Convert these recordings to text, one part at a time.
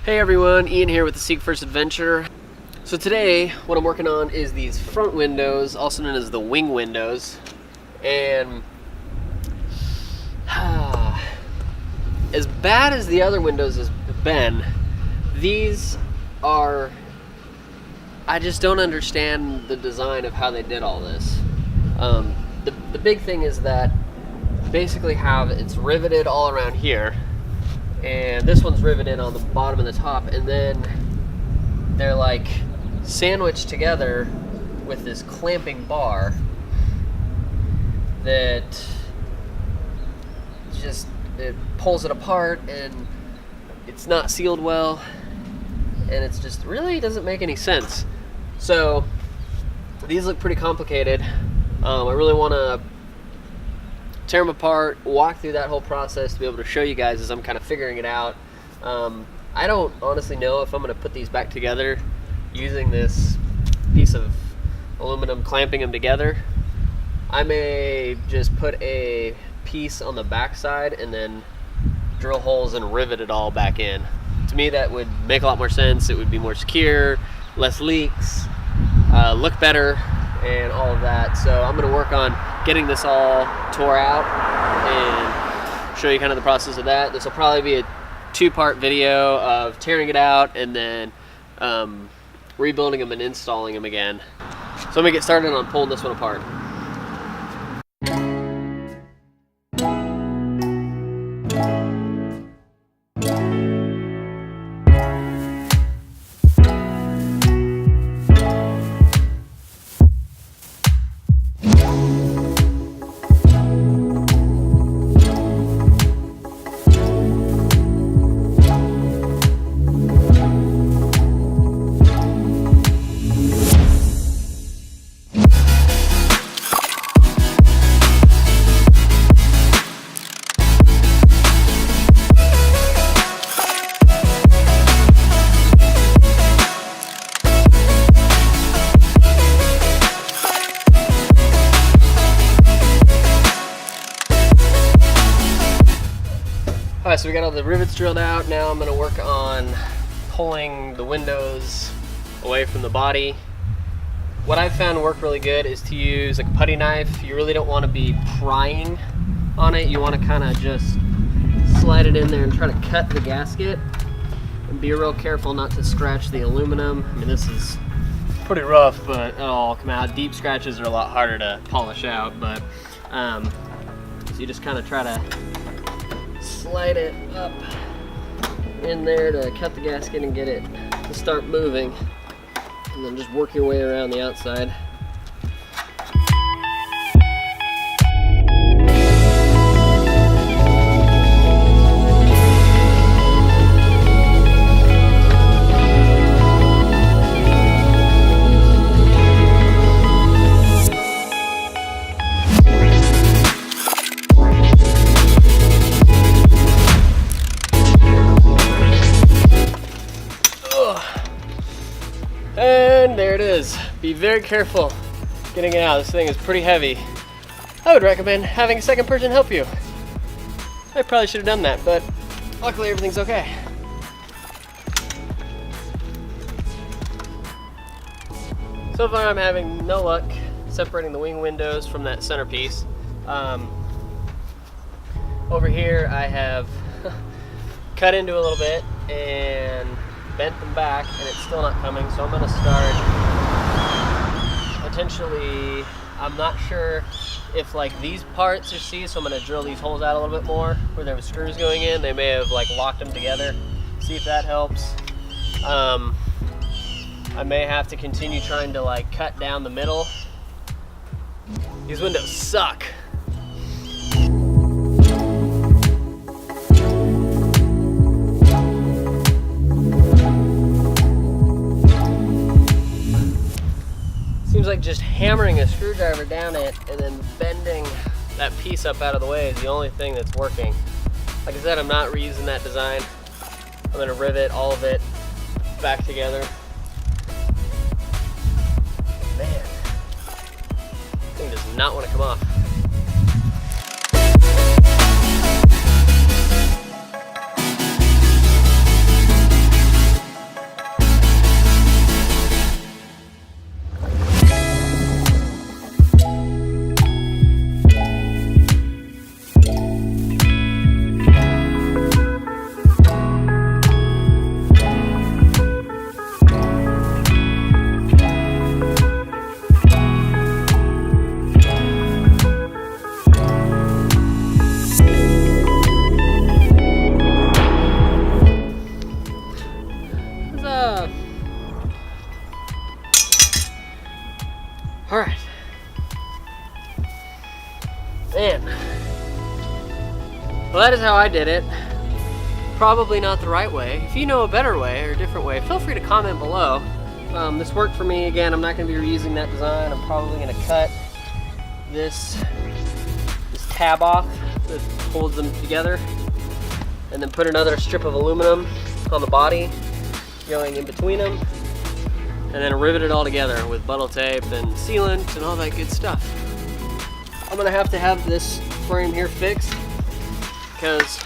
Hey everyone, Ian here with the Seek First Adventure. So today, what I'm working on is these front windows, also known as the wing windows. And as bad as the other windows have been, these are, I just don't understand the design of how they did all this. The big thing is that basically it's riveted all around here. And this one's riveted on the bottom and the top, and then they're like sandwiched together with this clamping bar that it pulls it apart, and it's not sealed well, and it's just really doesn't make any sense. So these look pretty complicated. I really want to tear them apart, walk through that whole process to be able to show you guys as I'm kind of figuring it out. I don't honestly know if I'm going to put these back together using this piece of aluminum clamping them together. I may just put a piece on the back side and then drill holes and rivet it all back in. To me, that would make a lot more sense. It would be more secure, less leaks, look better, and all of that. So I'm going to work on getting this all tore out and show you kind of the process of that. This will probably be a two-part video of tearing it out and then rebuilding them and installing them again. So let me get started on pulling this one apart. Alright, so we got all the rivets drilled out. Now I'm going to work on pulling the windows away from the body. What I've found work really good is to use a putty knife. You really don't want to be prying on it. You want to kind of just slide it in there and try to cut the gasket. And be real careful not to scratch the aluminum. I mean, this is pretty rough, but it'll all come out. Deep scratches are a lot harder to polish out, but so you just kind of try to slide it up in there to cut the gasket and get it to start moving, and then just work your way around the outside. And there it is. Be very careful getting it out. This thing is pretty heavy. I would recommend having a second person help you. I probably should have done that, but luckily everything's okay. So far I'm having no luck separating the wing windows from that centerpiece. Over here I have cut into a little bit and bent them back, and it's still not coming, so I'm going to start potentially, I'm not sure if like these parts are seized, so I'm going to drill these holes out a little bit more where there were screws going in. They may have like locked them together. See if that helps. I may have to continue trying to like cut down the middle. These windows suck. Seems like just hammering a screwdriver down it and then bending that piece up out of the way is the only thing that's working. Like I said, I'm not reusing that design. I'm going to rivet all of it back together. Man, this thing does not want to come off. All right. Man. Well, that is how I did it. Probably not the right way. If you know a better way or a different way, feel free to comment below. This worked for me. Again, I'm not going to be reusing that design. I'm probably going to cut this tab off that holds them together, and then put another strip of aluminum on the body going in between them, and then rivet it all together with buttle tape and sealant and all that good stuff. I'm going to have this frame here fixed because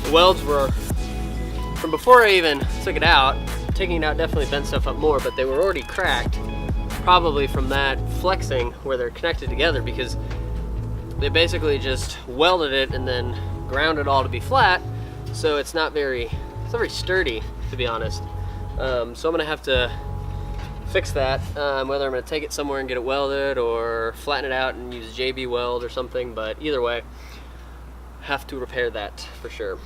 the welds were, from before I even took it out, taking it out definitely bent stuff up more, but they were already cracked, probably from that flexing where they're connected together, because they basically just welded it and then ground it all to be flat, so it's not very sturdy, to be honest. So I'm gonna have to fix that, whether I'm gonna take it somewhere and get it welded or flatten it out and use JB weld or something, but either way, have to repair that for sure.